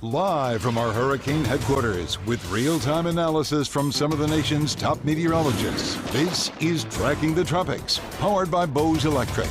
Live from our hurricane headquarters with real-time analysis from some of the nation's top meteorologists, this is Tracking the Tropics, powered by Bose Electric.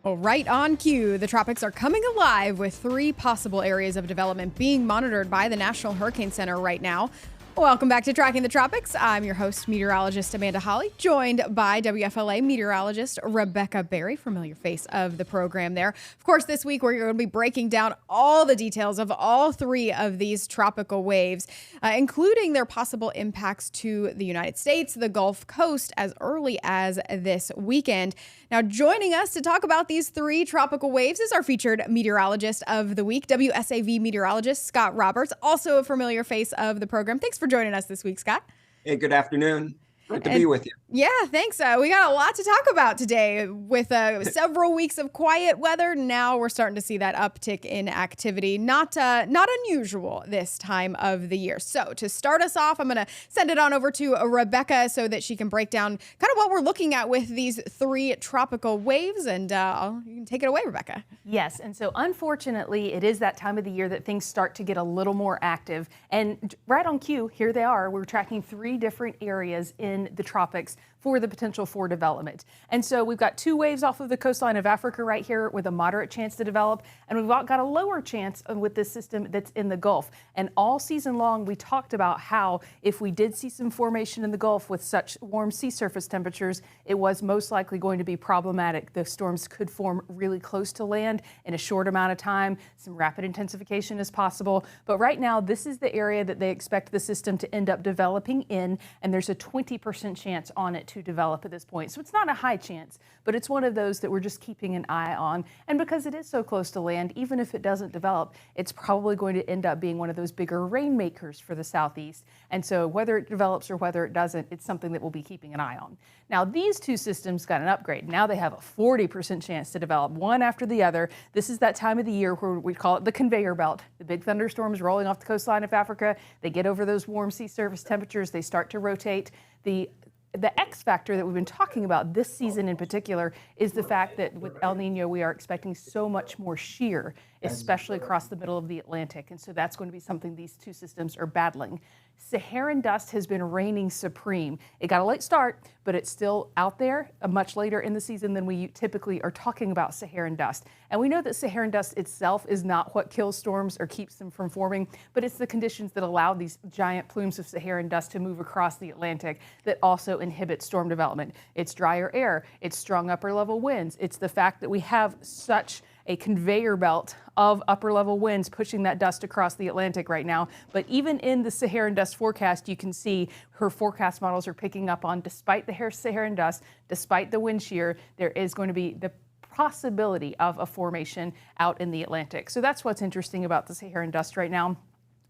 Well, right on cue, the tropics are coming alive with 3 possible areas of development being monitored by the National Hurricane Center right now. Welcome back to Tracking the Tropics. I'm your host, meteorologist Amanda Hawley, joined by WFLA meteorologist Rebecca Berry, familiar face of the program there. Of course, this week we're going to be breaking down all the details of all 3 of these tropical waves, including their possible impacts to the United States, the Gulf Coast, as early as this weekend. Now, joining us to talk about these 3 tropical waves is our featured meteorologist of the week, WSAV meteorologist Scott Roberts, also a familiar face of the program. Thanks for joining us this week, Scott. Hey, good afternoon. Great to be with you. Yeah, thanks. We got a lot to talk about today with several weeks of quiet weather. Now we're starting to see that uptick in activity. Not unusual this time of the year. So to start us off, I'm going to send it on over to Rebecca so that she can break down kind of what we're looking at with these 3 tropical waves. And you can take it away, Rebecca. Yes, and so unfortunately, it is that time of the year that things start to get a little more active. And right on cue, here they are. We're tracking 3 different areas in the tropics for the potential for development. And so we've got 2 waves off of the coastline of Africa right here with a moderate chance to develop, and we've got a lower chance with this system that's in the Gulf. And all season long, we talked about how if we did see some formation in the Gulf with such warm sea surface temperatures, it was most likely going to be problematic. The storms could form really close to land in a short amount of time. Some rapid intensification is possible. But right now, this is the area that they expect the system to end up developing in, and there's a 20% chance on it to develop at this point. So it's not a high chance, but it's one of those that we're just keeping an eye on. And because it is so close to land, even if it doesn't develop, it's probably going to end up being one of those bigger rainmakers for the southeast. And so whether it develops or whether it doesn't, it's something that we'll be keeping an eye on. Now, these 2 systems got an upgrade. Now they have a 40% chance to develop, one after the other. This is that time of the year where we call it the conveyor belt. The big thunderstorms rolling off the coastline of Africa, they get over those warm sea surface temperatures, they start to rotate. The X factor that we've been talking about this season in particular is the fact that with El Nino, we are expecting so much more shear, especially across the middle of the Atlantic. And so that's going to be something these 2 systems are battling. Saharan dust has been reigning supreme. It got a late start, but it's still out there much later in the season than we typically are talking about Saharan dust. And we know that Saharan dust itself is not what kills storms or keeps them from forming, but it's the conditions that allow these giant plumes of Saharan dust to move across the Atlantic that also inhibit storm development. It's drier air, it's strong upper level winds, it's the fact that we have such a conveyor belt of upper level winds pushing that dust across the Atlantic right now. But even in the Saharan dust forecast, you can see her forecast models are picking up on, despite the Saharan dust, despite the wind shear, there is going to be the possibility of a formation out in the Atlantic. So that's what's interesting about the Saharan dust right now.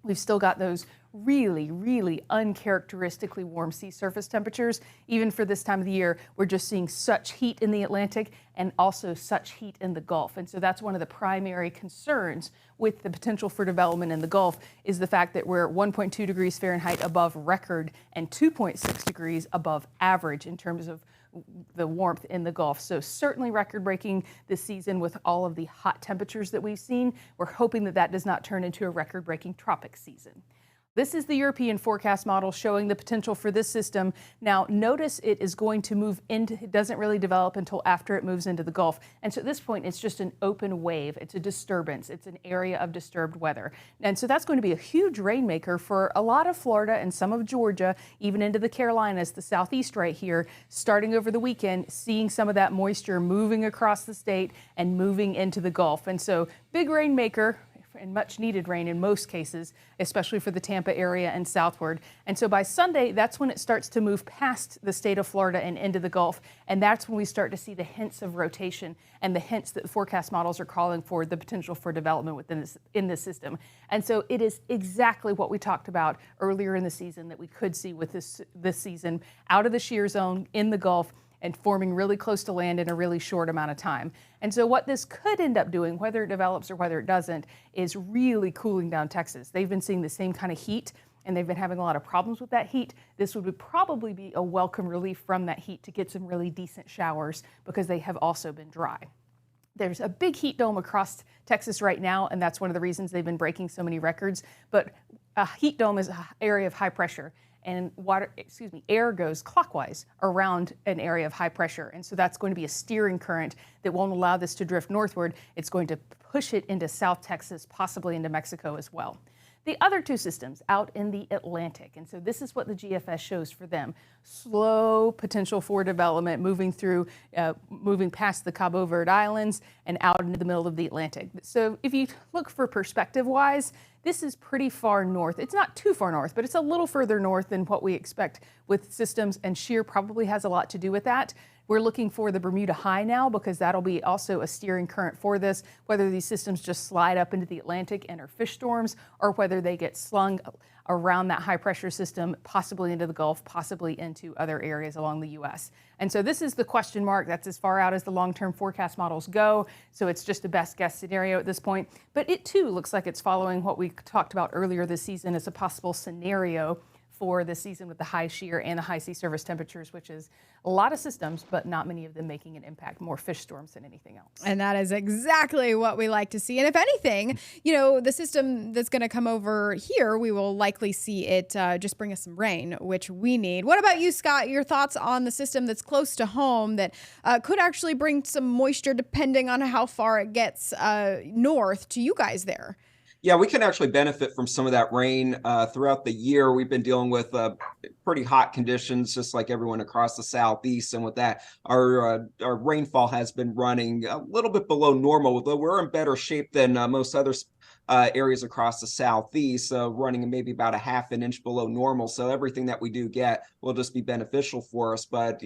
We've still got those really, really uncharacteristically warm sea surface temperatures. Even for this time of the year, we're just seeing such heat in the Atlantic and also such heat in the Gulf. And so that's one of the primary concerns with the potential for development in the Gulf is the fact that we're 1.2 degrees Fahrenheit above record and 2.6 degrees above average in terms of the warmth in the Gulf. So certainly record-breaking this season with all of the hot temperatures that we've seen. We're hoping that that does not turn into a record-breaking tropic season. This is the European forecast model showing the potential for this system. Now, notice it is going to move into, it doesn't really develop until after it moves into the Gulf. And so at this point, it's just an open wave. It's a disturbance. It's an area of disturbed weather. And so that's going to be a huge rainmaker for a lot of Florida and some of Georgia, even into the Carolinas, the southeast right here, starting over the weekend, seeing some of that moisture moving across the state and moving into the Gulf. And so big rainmaker, and much needed rain in most cases, especially for the Tampa area and southward. And so by Sunday, that's when it starts to move past the state of Florida and into the Gulf. And that's when we start to see the hints of rotation and the hints that the forecast models are calling for the potential for development within this system. And so it is exactly what we talked about earlier in the season that we could see with this season out of the shear zone in the Gulf and forming really close to land in a really short amount of time. And so what this could end up doing, whether it develops or whether it doesn't, is really cooling down Texas. They've been seeing the same kind of heat, and they've been having a lot of problems with that heat. This would probably be a welcome relief from that heat to get some really decent showers because they have also been dry. There's a big heat dome across Texas right now, and that's one of the reasons they've been breaking so many records. But a heat dome is an area of high pressure, and air goes clockwise around an area of high pressure. And so that's going to be a steering current that won't allow this to drift northward. It's going to push it into South Texas, possibly into Mexico as well. The other two systems out in the Atlantic, and so this is what the GFS shows for them. Slow potential for development, moving past the Cabo Verde Islands and out into the middle of the Atlantic. So if you look for perspective-wise, this is pretty far north. It's not too far north, but it's a little further north than what we expect with systems, and shear probably has a lot to do with that. We're looking for the Bermuda High now because that'll be also a steering current for this, whether these systems just slide up into the Atlantic and are fish storms, or whether they get slung around that high pressure system, possibly into the Gulf, possibly into other areas along the U.S. And so this is the question mark. That's as far out as the long-term forecast models go. So it's just a best guess scenario at this point. But it too looks like it's following what we talked about earlier this season as a possible scenario for this season with the high shear and the high sea surface temperatures, which is a lot of systems, but not many of them making an impact, more fish storms than anything else. And that is exactly what we like to see. And if anything, the system that's going to come over here, we will likely see it just bring us some rain, which we need. What about you, Scott? Your thoughts on the system that's close to home that could actually bring some moisture depending on how far it gets north to you guys there? Yeah, we can actually benefit from some of that rain throughout the year. We've been dealing with pretty hot conditions, just like everyone across the southeast. And with that, our rainfall has been running a little bit below normal, although we're in better shape than most other areas across the southeast, running maybe about a half an inch below normal. So everything that we do get will just be beneficial for us. But,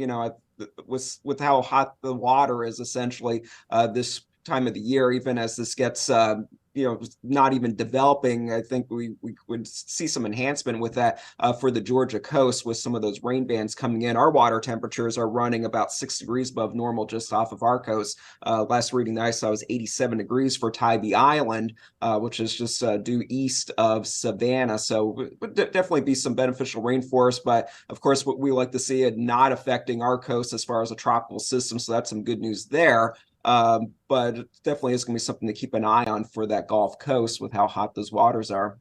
with how hot the water is essentially this time of the year, even as this gets not even developing, I think we would see some enhancement with that for the Georgia coast with some of those rain bands coming in. Our water temperatures are running about 6 degrees above normal just off of our coast. Last reading that I saw was 87 degrees for Tybee Island, which is just due east of Savannah. So would definitely be some beneficial rain for us. But of course, what we like to see it not affecting our coast as far as a tropical system. So that's some good news there. But it definitely is going to be something to keep an eye on for that Gulf Coast with how hot those waters are.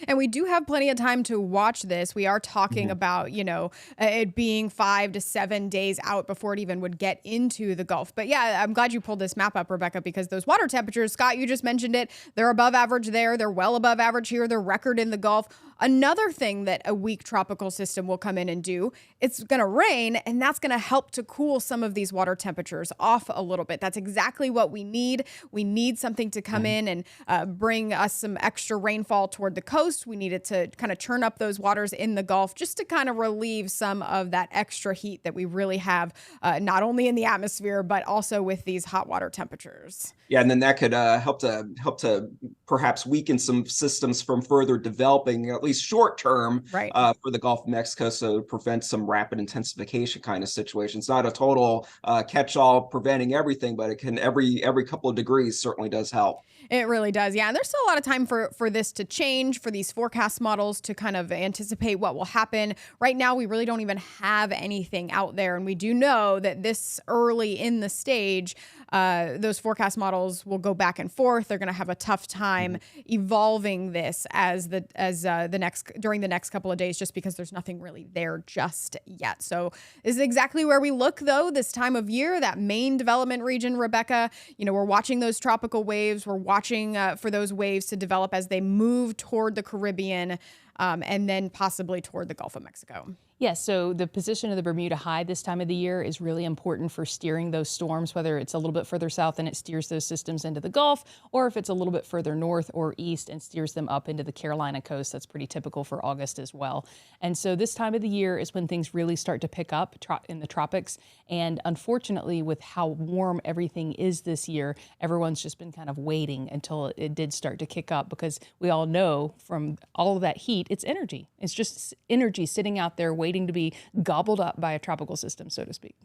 And we do have plenty of time to watch this. We are talking about, it being 5 to 7 days out before it even would get into the Gulf. But yeah, I'm glad you pulled this map up, Rebecca, because those water temperatures, Scott, you just mentioned it, they're above average there. They're well above average here. They're record in the Gulf. Another thing that a weak tropical system will come in and do, it's going to rain, and that's going to help to cool some of these water temperatures off a little bit. That's exactly what we need. We need something to come in and bring us some extra rainfall toward the coast. We need it to kind of churn up those waters in the Gulf just to kind of relieve some of that extra heat that we really have, not only in the atmosphere, but also with these hot water temperatures. Yeah, and then that could help to perhaps weaken some systems from further developing, at least short term, right, for the Gulf of Mexico, so prevent some rapid intensification kind of situations. Not a total catch-all preventing everything, but it can every couple of degrees certainly does help. It really does, yeah. And there's still a lot of time for this to change, for these forecast models to kind of anticipate what will happen. Right now, we really don't even have anything out there. And we do know that this early in the stage, those forecast models will go back and forth. They're going to have a tough time evolving this during the next couple of days, just because there's nothing really there just yet. So this is exactly where we look, though, this time of year, that main development region, Rebecca. We're watching those tropical waves. We're watching for those waves to develop as they move toward the Caribbean and then possibly toward the Gulf of Mexico. Yes, so the position of the Bermuda High this time of the year is really important for steering those storms, whether it's a little bit further south and it steers those systems into the Gulf, or if it's a little bit further north or east and steers them up into the Carolina coast. That's pretty typical for August as well. And so this time of the year is when things really start to pick up in the tropics. And unfortunately, with how warm everything is this year, everyone's just been kind of waiting until it did start to kick up, because we all know from all of that heat, it's energy. It's just energy sitting out there waiting to be gobbled up by a tropical system, so to speak.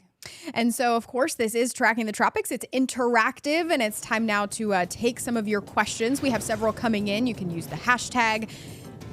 And so, of course, this is Tracking the Tropics. It's interactive, and it's time now to take some of your questions. We have several coming in. You can use the hashtag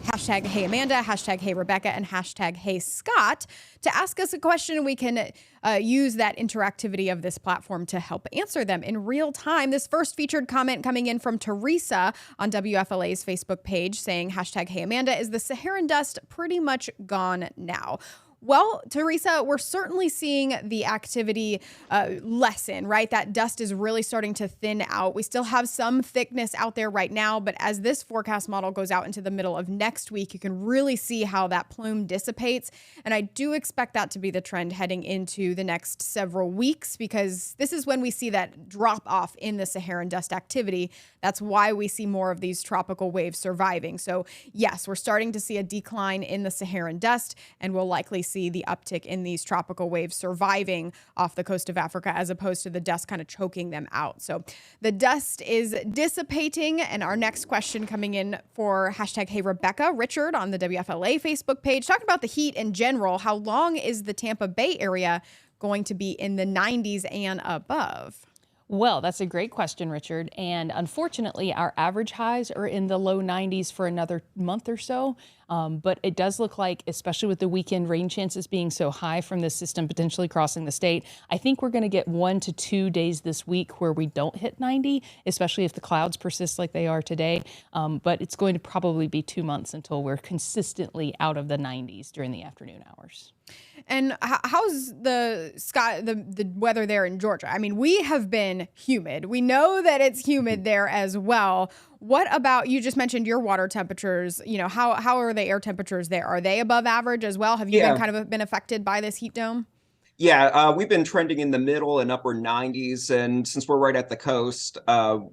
hashtag Hey Amanda, hashtag Hey Rebecca, and hashtag Hey Scott to ask us a question. We can use that interactivity of this platform to help answer them in real time. This first featured comment coming in from Teresa on WFLA's Facebook page saying hashtag Hey Amanda, is the Saharan dust pretty much gone now? Well, Teresa, we're certainly seeing the activity lessen, right? That dust is really starting to thin out. We still have some thickness out there right now, but as this forecast model goes out into the middle of next week, you can really see how that plume dissipates. And I do expect that to be the trend heading into the next several weeks, because this is when we see that drop off in the Saharan dust activity. That's why we see more of these tropical waves surviving. So yes, we're starting to see a decline in the Saharan dust, and we'll likely see the uptick in these tropical waves surviving off the coast of Africa, as opposed to the dust kind of choking them out. So the dust is dissipating. And our next question coming in for hashtag Hey Rebecca, Richard on the WFLA Facebook page, talking about the heat in general. How long is the Tampa Bay area going to be in the 90s and above? Well, that's a great question, Richard. And unfortunately, our average highs are in the low 90s for another month or so. But it does look like, especially with the weekend rain chances being so high from this system potentially crossing the state, I think we're going to get 1 to 2 days this week where we don't hit 90, especially if the clouds persist like they are today. But it's going to probably be 2 months until we're consistently out of the 90s during the afternoon hours. And how's the weather there in Georgia? I mean, we have been humid. We know that it's humid there as well. What about, you just mentioned your water temperatures, how are the air temperatures there? Are they above average as well? Have you been affected by this heat dome? Yeah, we've been trending in the middle and upper 90s, and since we're right at the coast,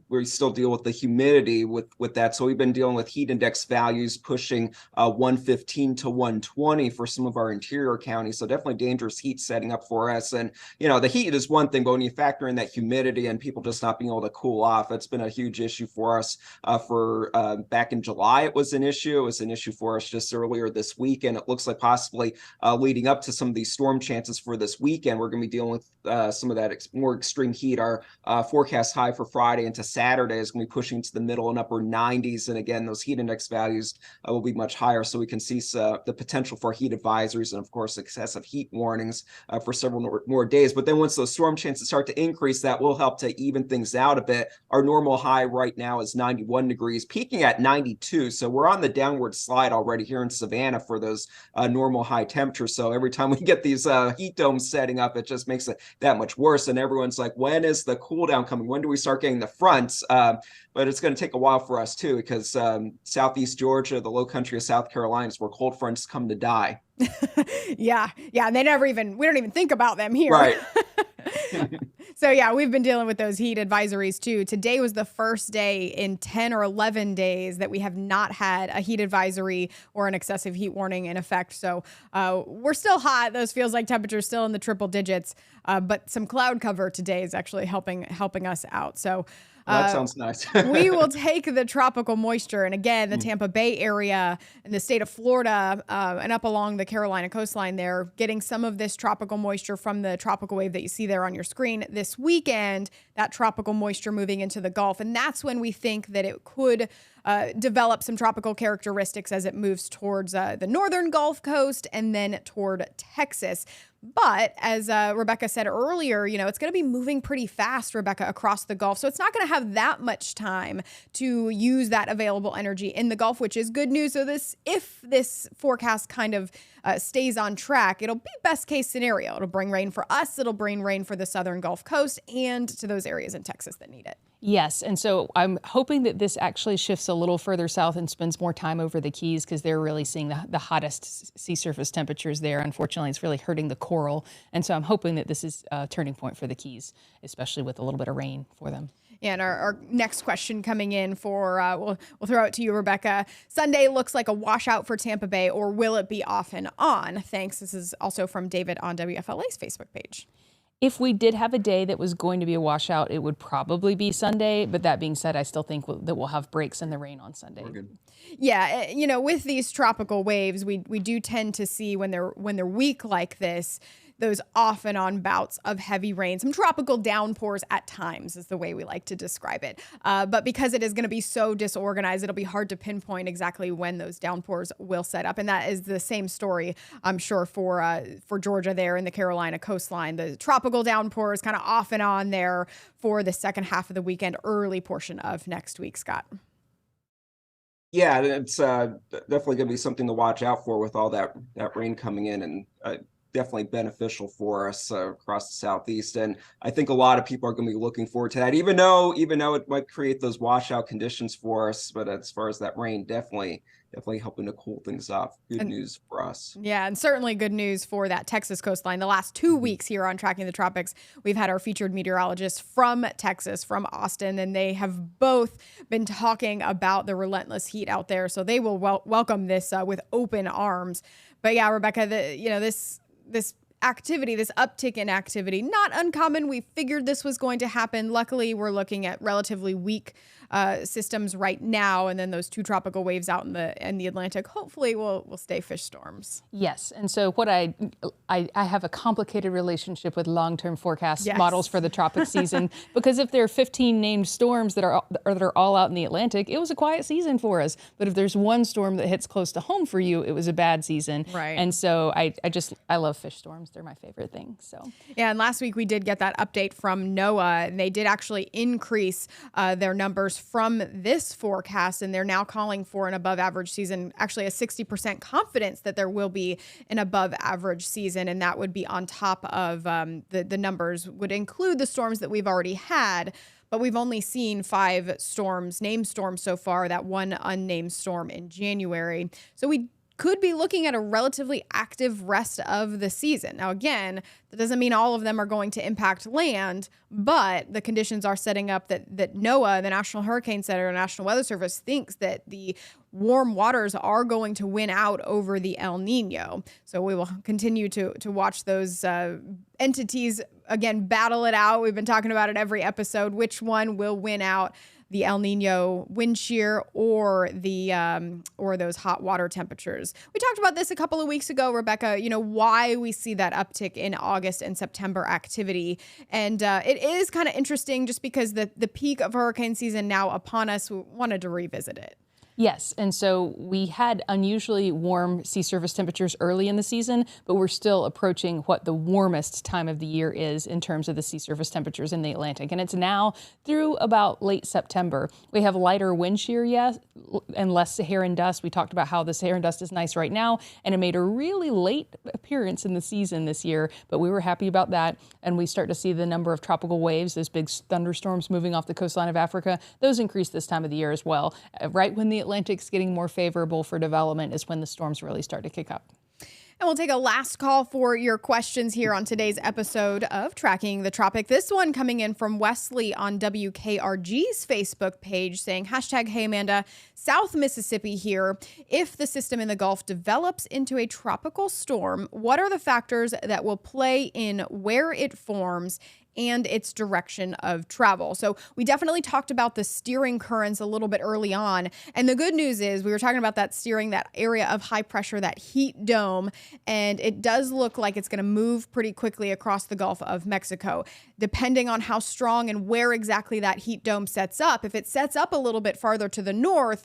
we still deal with the humidity with that. So we've been dealing with heat index values pushing 115 to 120 for some of our interior counties. So definitely dangerous heat setting up for us. And the heat is one thing, but when you factor in that humidity and people just not being able to cool off, it's been a huge issue for us. For back in July, it was an issue. It was an issue for us just earlier this week, and it looks like possibly leading up to some of these storm chances for this weekend, we're going to be dealing with some of that more extreme heat. Our forecast high for Friday into Saturday is going to be pushing to the middle and upper 90s. And again, those heat index values will be much higher. So we can see the potential for heat advisories and, of course, excessive heat warnings for several more days. But then once those storm chances start to increase, that will help to even things out a bit. Our normal high right now is 91 degrees, peaking at 92. So we're on the downward slide already here in Savannah for those normal high temperatures. So every time we get these heat domes setting up, it just makes it that much worse. And everyone's like, when is the cool down coming? When do we start getting the fronts? But it's going to take a while for us too, because Southeast Georgia, the low country of South Carolina, is where cold fronts come to die. Yeah. And we don't even think about them here. Right. So yeah, we've been dealing with those heat advisories too. Today was the first day in 10 or 11 days that we have not had a heat advisory or an excessive heat warning in effect. So we're still hot. Those feels like temperatures still in the triple digits, but some cloud cover today is actually helping us out. So that sounds nice. We will take the tropical moisture. And again, the Tampa Bay area and the state of Florida and up along the Carolina coastline there, getting some of this tropical moisture from the tropical wave that you see there on your screen this weekend, that tropical moisture moving into the Gulf. And that's when we think that it could develop some tropical characteristics as it moves towards the northern Gulf Coast and then toward Texas. But as Rebecca said earlier, it's going to be moving pretty fast, Rebecca, across the Gulf. So it's not going to have that much time to use that available energy in the Gulf, which is good news. So if this forecast kind of stays on track, it'll be best case scenario. It'll bring rain for us. It'll bring rain for the southern Gulf Coast and to those areas in Texas that need it. Yes, and so I'm hoping that this actually shifts a little further south and spends more time over the Keys, because they're really seeing the hottest sea surface temperatures there. Unfortunately, it's really hurting the coral, and so I'm hoping that this is a turning point for the Keys, especially with a little bit of rain for them. Yeah, and our next question coming in for, we'll throw it to you, Rebecca. Sunday looks like a washout for Tampa Bay, or will it be off and on? Thanks. This is also from David on WFLA's Facebook page. If we did have a day that was going to be a washout, it would probably be Sunday. But that being said, I still think that we'll have breaks in the rain on Sunday. Yeah, with these tropical waves, we do tend to see when they're weak like this, those off and on bouts of heavy rain, some tropical downpours at times is the way we like to describe it. But because it is going to be so disorganized, it'll be hard to pinpoint exactly when those downpours will set up. And that is the same story, I'm sure, for Georgia there in the Carolina coastline. The tropical downpours kind of off and on there for the second half of the weekend, early portion of next week, Scott. Yeah, it's definitely going to be something to watch out for with all that rain coming in, and definitely beneficial for us across the Southeast. And I think a lot of people are going to be looking forward to that, even though it might create those washout conditions for us. But as far as that rain, definitely helping to cool things off. Good news for us. Yeah, and certainly good news for that Texas coastline. The last 2 weeks here on Tracking the Tropics, we've had our featured meteorologists from Texas, from Austin, and they have both been talking about the relentless heat out there. So they will welcome this with open arms. But yeah, Rebecca, this activity, this uptick in activity, not uncommon. We figured this was going to happen. Luckily, we're looking at relatively weak systems right now, and then those two tropical waves out in the Atlantic hopefully will stay fish storms. Yes, and so what I have a complicated relationship with long-term forecast models for the tropic season, because if there are 15 named storms that are all out in the Atlantic, it was a quiet season for us. But if there's one storm that hits close to home for you, it was a bad season. Right. And so I love fish storms. They're my favorite thing. So yeah, and last week we did get that update from NOAA, and they did actually increase their numbers from this forecast, and they're now calling for an above average season, actually a 60% confidence that there will be an above average season, and that would be on top of the numbers would include the storms that we've already had. But we've only seen 5 storms, named storms so far, that one unnamed storm in January. So we could be looking at a relatively active rest of the season. Now, again, that doesn't mean all of them are going to impact land, but the conditions are setting up that NOAA, the National Hurricane Center, and National Weather Service thinks that the warm waters are going to win out over the El Nino. So we will continue to watch those entities, again, battle it out. We've been talking about it every episode. Which one will win out? The El Nino wind shear or those hot water temperatures. We talked about this a couple of weeks ago, Rebecca, why we see that uptick in August and September activity. And it is kind of interesting just because the peak of hurricane season now upon us. We wanted to revisit it. Yes, and so we had unusually warm sea surface temperatures early in the season, but we're still approaching what the warmest time of the year is in terms of the sea surface temperatures in the Atlantic. And it's now through about late September. We have lighter wind shear, yes, and less Saharan dust. We talked about how the Saharan dust is nice right now, and it made a really late appearance in the season this year, but we were happy about that. And we start to see the number of tropical waves, those big thunderstorms moving off the coastline of Africa, those increase this time of the year as well. Right when the Atlantic's getting more favorable for development is when the storms really start to kick up. And we'll take a last call for your questions here on today's episode of Tracking the Tropic. This one coming in from Wesley on WKRG's Facebook page saying, #Hey Amanda, South Mississippi here. If the system in the Gulf develops into a tropical storm, what are the factors that will play in where it forms and its direction of travel? So we definitely talked about the steering currents a little bit early on. And the good news is we were talking about that steering, that area of high pressure, that heat dome, and it does look like it's going to move pretty quickly across the Gulf of Mexico. Depending on how strong and where exactly that heat dome sets up, if it sets up a little bit farther to the north,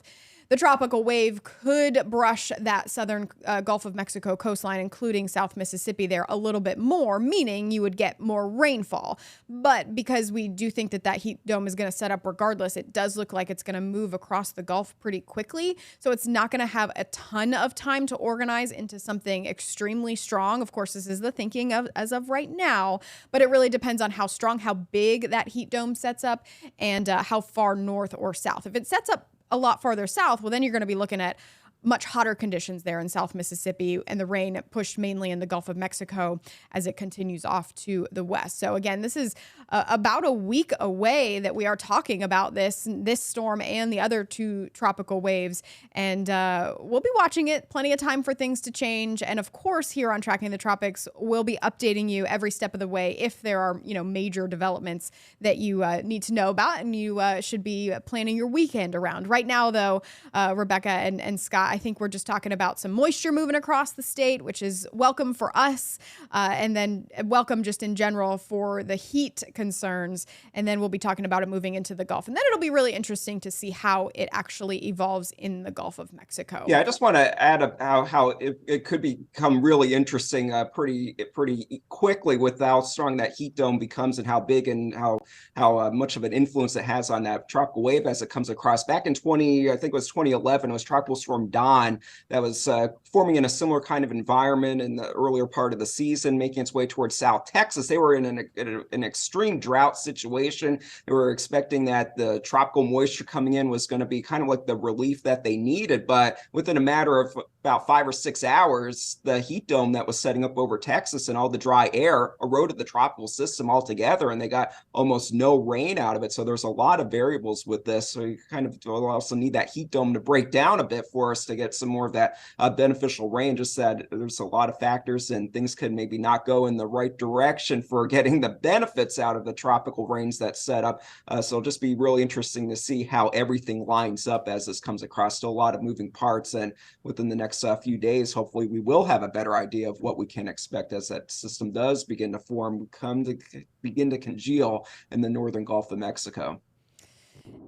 the tropical wave could brush that southern Gulf of Mexico coastline, including South Mississippi there a little bit more, meaning you would get more rainfall. But because we do think that heat dome is going to set up regardless, it does look like it's going to move across the Gulf pretty quickly. So it's not going to have a ton of time to organize into something extremely strong. Of course, this is the thinking as of right now, but it really depends on how strong, how big that heat dome sets up, and how far north or south. If it sets up a lot farther south, well, then you're going to be looking at much hotter conditions there in South Mississippi, and the rain pushed mainly in the Gulf of Mexico as it continues off to the west. So again, this is about a week away that we are talking about this storm and the other two tropical waves. And we'll be watching it. Plenty of time for things to change. And of course, here on Tracking the Tropics, we'll be updating you every step of the way if there are, major developments that you need to know about and you should be planning your weekend around. Right now, though, Rebecca and Scott, I think we're just talking about some moisture moving across the state, which is welcome for us, and then welcome just in general for the heat concerns. And then we'll be talking about it moving into the Gulf. And then it'll be really interesting to see how it actually evolves in the Gulf of Mexico. Yeah, I just want to add how it could become really interesting pretty quickly with how strong that heat dome becomes and how big and how much of an influence it has on that tropical wave as it comes across. Back in I think it was 2011, it was Tropical Storm Don that was forming in a similar kind of environment in the earlier part of the season, making its way towards South Texas. They were in an extreme drought situation. They were expecting that the tropical moisture coming in was going to be kind of like the relief that they needed, but within a matter of about 5 or 6 hours, the heat dome that was setting up over Texas and all the dry air eroded the tropical system altogether, and they got almost no rain out of it. So there's a lot of variables with this. So you kind of also need that heat dome to break down a bit for us to get some more of that beneficial rain. Just that there's a lot of factors and things could maybe not go in the right direction for getting the benefits out of the tropical rains that set up. So it'll just be really interesting to see how everything lines up as this comes across. Still a lot of moving parts, and within the next few days, hopefully we will have a better idea of what we can expect as that system does begin to form, begin to congeal in the northern Gulf of Mexico.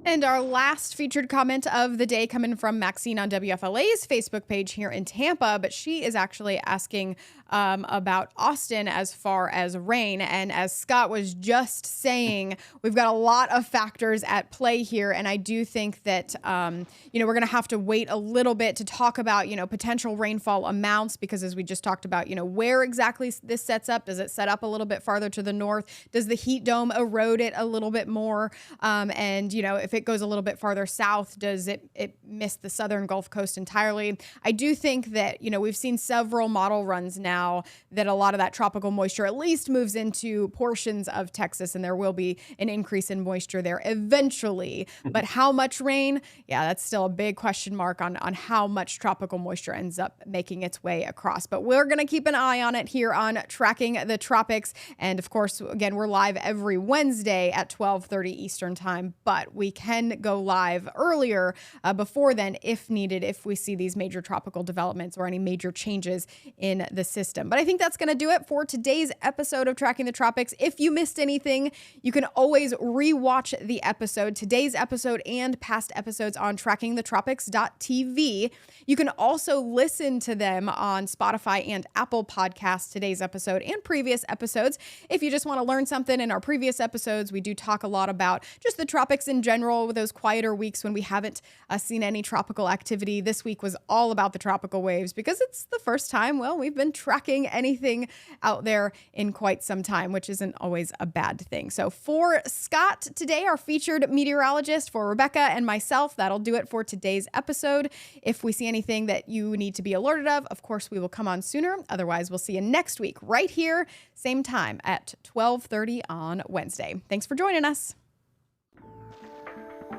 And our last featured comment of the day coming from Maxine on WFLA's Facebook page here in Tampa, but she is actually asking about Austin as far as rain. And as Scott was just saying, we've got a lot of factors at play here. And I do think that, we're going to have to wait a little bit to talk about, potential rainfall amounts, because as we just talked about, where exactly this sets up. Does it set up a little bit farther to the north? Does the heat dome erode it a little bit more? And if it goes a little bit farther south, does it miss the southern Gulf Coast entirely? I do think that, we've seen several model runs now that a lot of that tropical moisture at least moves into portions of Texas, and there will be an increase in moisture there eventually. But how much rain? Yeah, that's still a big question mark on how much tropical moisture ends up making its way across. But we're going to keep an eye on it here on Tracking the Tropics. And of course, again, we're live every Wednesday at 12:30 Eastern time, but we can go live earlier before then if needed, if we see these major tropical developments or any major changes in the system. But I think that's going to do it for today's episode of Tracking the Tropics. If you missed anything, you can always rewatch the episode, today's episode and past episodes on trackingthetropics.tv. You can also listen to them on Spotify and Apple Podcasts, today's episode and previous episodes. If you just want to learn something, in our previous episodes, we do talk a lot about just the tropics in general with those quieter weeks when we haven't seen any tropical activity. This week was all about the tropical waves because it's the first time, we've been tracking anything out there in quite some time, which isn't always a bad thing. So for Scott today, our featured meteorologist, for Rebecca and myself, that'll do it for today's episode. If we see anything that you need to be alerted of course, we will come on sooner. Otherwise, we'll see you next week right here, same time at 12:30 on Wednesday. Thanks for joining us.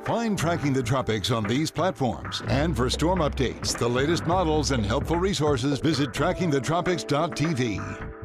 Find Tracking the Tropics on these platforms. And for storm updates, the latest models, and helpful resources, visit trackingthetropics.tv.